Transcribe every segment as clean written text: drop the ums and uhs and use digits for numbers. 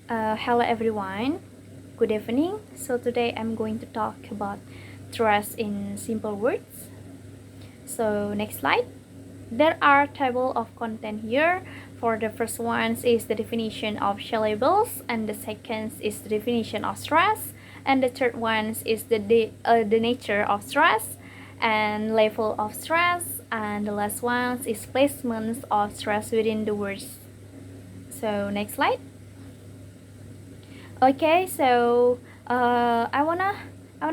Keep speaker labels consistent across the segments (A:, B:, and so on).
A: Hello everyone, good evening. So today I'm going to talk about trust in simple words. So next slide. There are table of content here. For the first one is the definition of syllables, and the second is the definition of stress, and the third one is the nature of stress and level of stress, and the last one is placements of stress within the words. So next slide. Okay, so I wanna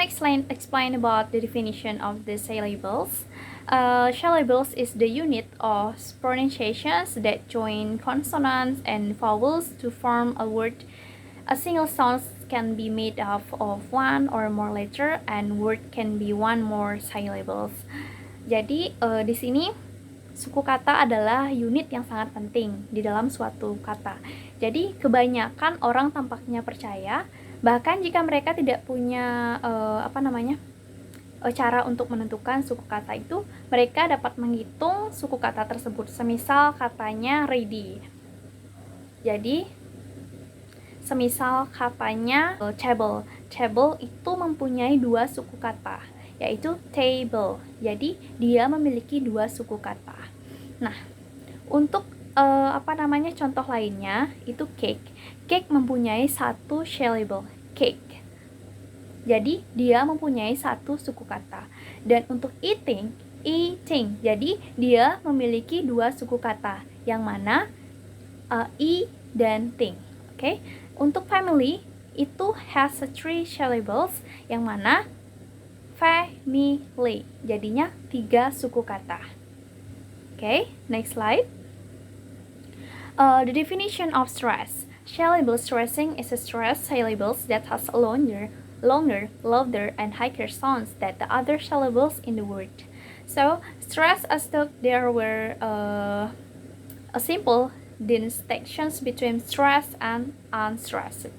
A: explain about the definition of the syllables. Syllables is the unit of pronunciations that join consonants and vowels to form a word. A single sound can be made up of one or more letter, and word can be one more syllables. Jadi di sini suku kata adalah unit yang sangat penting di dalam suatu kata. Jadi kebanyakan orang tampaknya percaya, bahkan jika mereka tidak punya cara untuk menentukan suku kata itu, mereka dapat menghitung suku kata tersebut. Semisal katanya ready. Jadi semisal katanya table. Table itu mempunyai dua suku kata, yaitu table. Jadi dia memiliki dua suku kata. Nah, untuk contoh lainnya itu cake. Cake mempunyai satu syllable, cake. Jadi dia mempunyai satu suku kata. Dan untuk eating, eating. Jadi dia memiliki dua suku kata, yang mana e dan ting. Oke. Untuk family itu has three syllables, yang mana family. Jadinya tiga suku kata. Okay, next slide. The definition of stress. Syllable stressing is a stress syllables that has a longer, louder, and higher sounds than the other syllables in the word. So, stress as though there were a simple distinctions between stress and unstressed.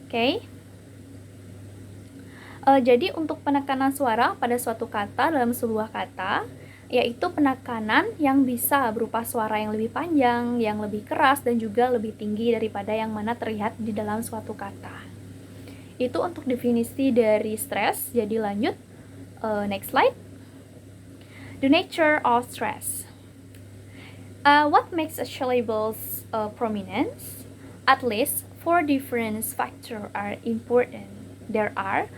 A: Okay. Jadi untuk penekanan suara pada suatu kata dalam sebuah kata, yaitu penekanan yang bisa berupa suara yang lebih panjang, yang lebih keras, dan juga lebih tinggi daripada yang mana terlihat di dalam suatu kata. Itu untuk definisi dari stress. Jadi lanjut, next slide. The nature of stress. What makes a syllable's prominence? At least 4 different factors are important. There are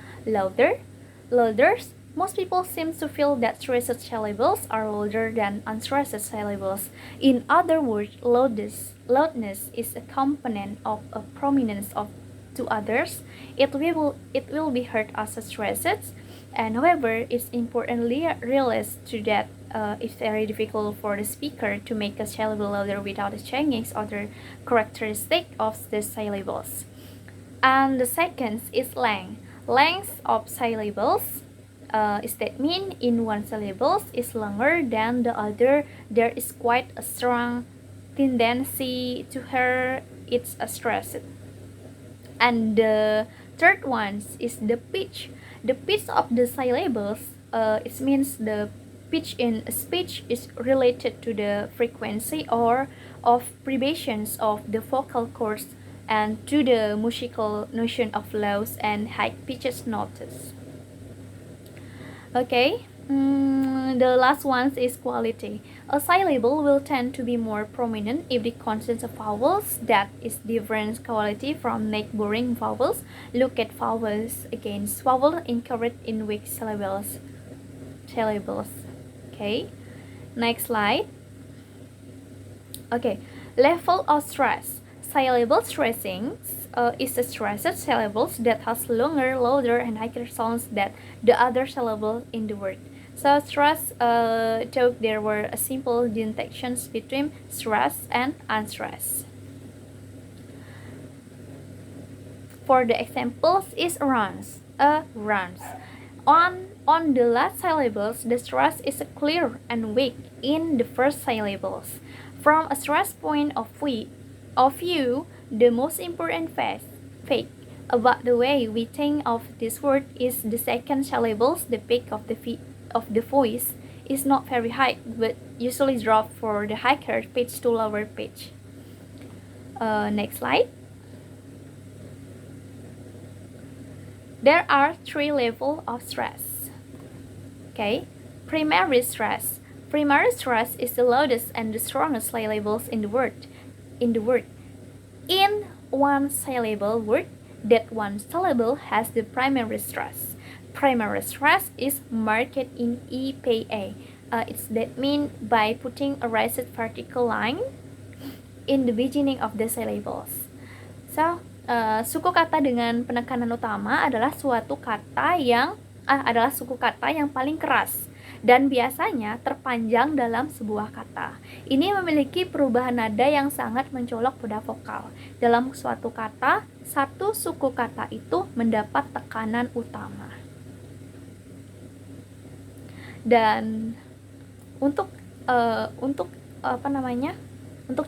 A: louders. Most people seem to feel that stressed syllables are louder than unstressed syllables. In other words, loudness is a component of a prominence of to others. It will be heard as stressed, and however, it's importantly realized to that it's very difficult for the speaker to make a syllable louder without changing other characteristic of the syllables. And the second is length. Length of syllables is that mean in one syllable is longer than the other. There is quite a strong tendency to hear it's stressed. And the third one is the pitch. The pitch of the syllables, it means the pitch in speech is related to the frequency or of vibrations of the vocal cords and to the musical notion of lows and high-pitched notes. Okay, the last one is quality. A syllable will tend to be more prominent if it contains vowels that is different quality from neighboring vowels. Look at vowels against vowels incorrect in weak syllables. Okay, next slide. Okay, level of stress. Syllable stressing is a stressed syllables that has longer, louder, and higher sounds than the other syllables in the word. So stress, though there were a simple distinctions between stress and unstressed. For the examples is runs. Runs. On the last syllables, the stress is clear and weak in the first syllables. From a stress point of view, the most important fact about the way we think of this word is the second syllables. The peak of the voice is not very high, but usually drop for the higher pitch to lower pitch. Next slide. There are 3 levels of stress. Okay, primary stress. Primary stress is the loudest and the strongest syllables in the word. In one syllable word, that one syllable has the primary stress. Primary stress is marked in EPA. That means by putting a raised vertical line in the beginning of the syllables. So, suku kata dengan penekanan utama adalah suku kata yang paling keras dan biasanya terpanjang dalam sebuah kata. Ini memiliki perubahan nada yang sangat mencolok pada vokal. Dalam suatu kata, satu suku kata itu mendapat tekanan utama. Dan untuk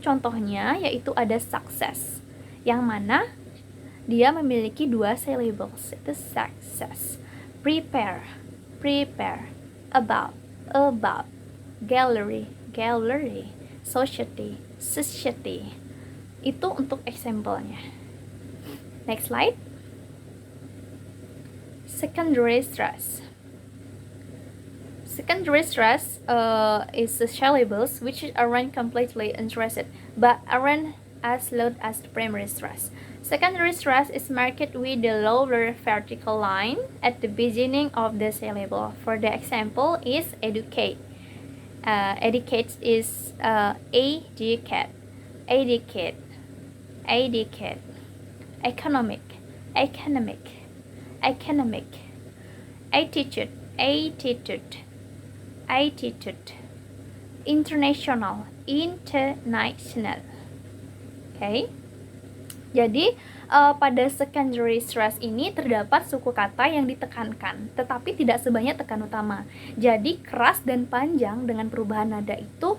A: contohnya yaitu ada success, yang mana dia memiliki 2 syllables, itu success. Prepare, about, gallery, society. Itu untuk example-nya. Next slide. Secondary stress. Secondary stress is the syllables which aren't completely unstressed but aren't as loud as the primary stress. Secondary stress is marked with the lower vertical line at the beginning of the syllable. For the example is educate. Educate is educate. Economic. Attitude. International. Okay. Jadi pada secondary stress ini terdapat suku kata yang ditekankan, tetapi tidak sebanyak tekan utama. Jadi keras dan panjang dengan perubahan nada itu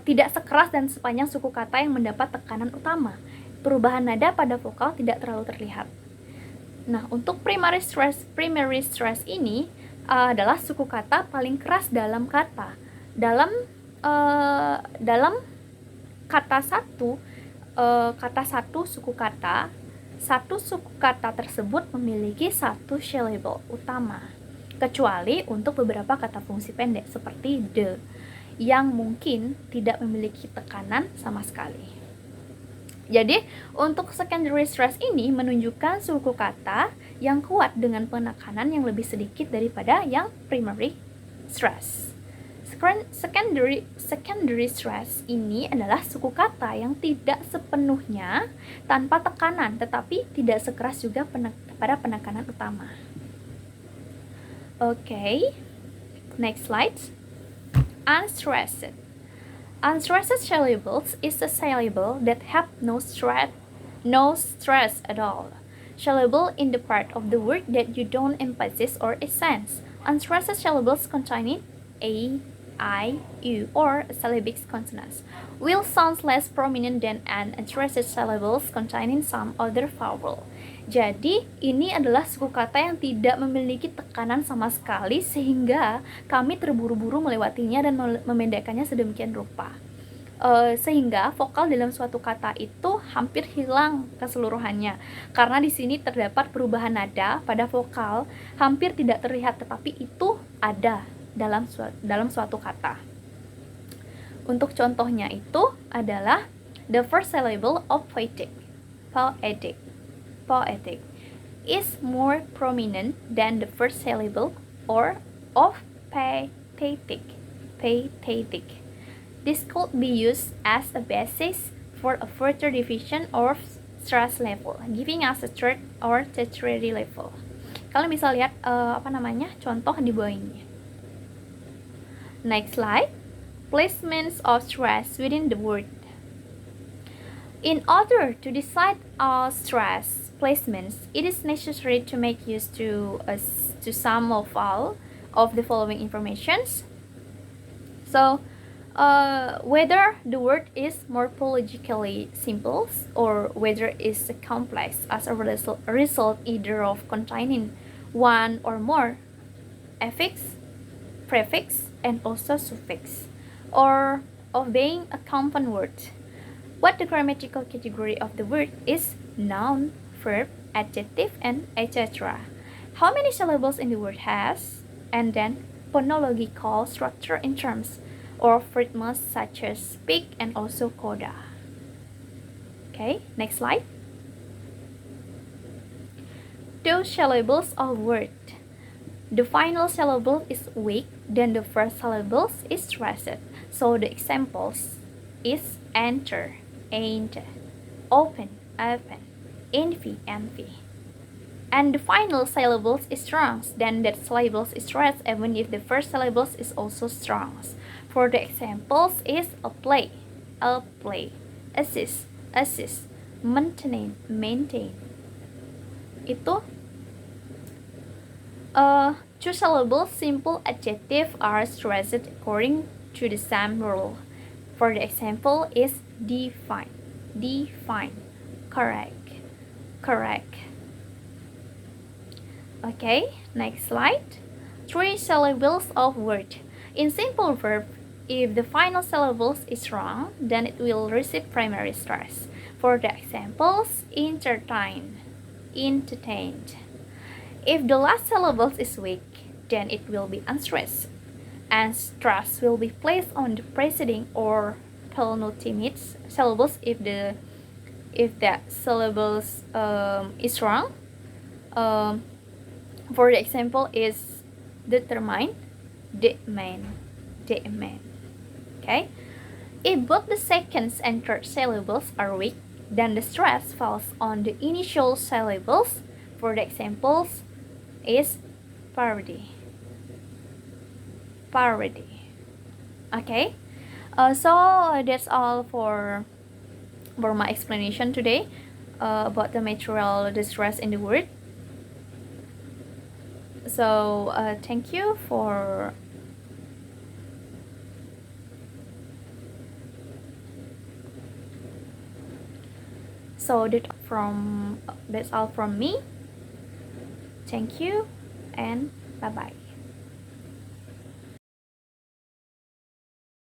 A: tidak sekeras dan sepanjang suku kata yang mendapat tekanan utama. Perubahan nada pada vokal tidak terlalu terlihat. Nah, untuk primary stress ini adalah suku kata paling keras dalam kata. Dalam kata satu suku kata tersebut memiliki 1 syllable utama, kecuali untuk beberapa kata fungsi pendek seperti the yang mungkin tidak memiliki tekanan sama sekali. Jadi, untuk secondary stress ini menunjukkan suku kata yang kuat dengan penekanan yang lebih sedikit daripada yang primary stress. Secondary stress ini adalah suku kata yang tidak sepenuhnya tanpa tekanan, tetapi tidak sekeras juga pada penekanan utama. Okay, next slide. Unstressed. Unstressed syllables is a syllable that have no stress at all. Syllable in the part of the word that you don't emphasize or accent. Unstressed syllables containing a, I, U, or syllabic consonants will sound less prominent than unstressed syllables containing some other vowel. Jadi, ini adalah suku kata yang tidak memiliki tekanan sama sekali sehingga kami terburu-buru melewatinya dan memendekkannya sedemikian rupa. Sehingga vokal dalam suatu kata itu hampir hilang keseluruhannya. Karena di sini terdapat perubahan nada pada vokal hampir tidak terlihat, tetapi itu ada dalam suatu kata. Untuk contohnya itu adalah the first syllable of poetic is more prominent than the first syllable of pathetic. This could be used as a basis for a further division of stress level, giving us a third or tertiary level. Kalian bisa lihat contoh di bawah ini. Next slide. Placements of stress within the word. In order to decide our stress placements, it is necessary to make use to some of all of the following informations. So, whether the word is morphologically simple or whether it is complex as a result either of containing one or more affix, prefix, and also suffix, or of being a compound word. What the grammatical category of the word is noun, verb, adjective, and etc. how many syllables in the word has, and then phonological structure in terms of rhythms such as speak and also coda. Okay, next slide. Two syllables of word. The final syllable is weak, then the first syllable is stressed. So the examples is enter, ain't, open, open, envy, envy. And the final syllable is strong, then that syllable is stressed even if the first syllable is also strong. For the examples is a play, assist, assist, maintain, maintain. Itu two syllable simple adjective are stressed according to the same rule. For the example is define, define, correct, correct. Okay, next slide. Three syllables of word. In simple verb, if the final syllable is wrong, then it will receive primary stress. For the examples, entertain, entertained. If the last syllable is weak, then it will be unstressed, and stress will be placed on the preceding or penultimate syllables if that syllables is wrong. For the example is determine, determine, determine. Okay. If both the second and third syllables are weak, then the stress falls on the initial syllables. For the examples is parody, parody. Okay. So that's all for my explanation today about the material distress in the word. So thank you for that's all from me. Thank you and bye bye.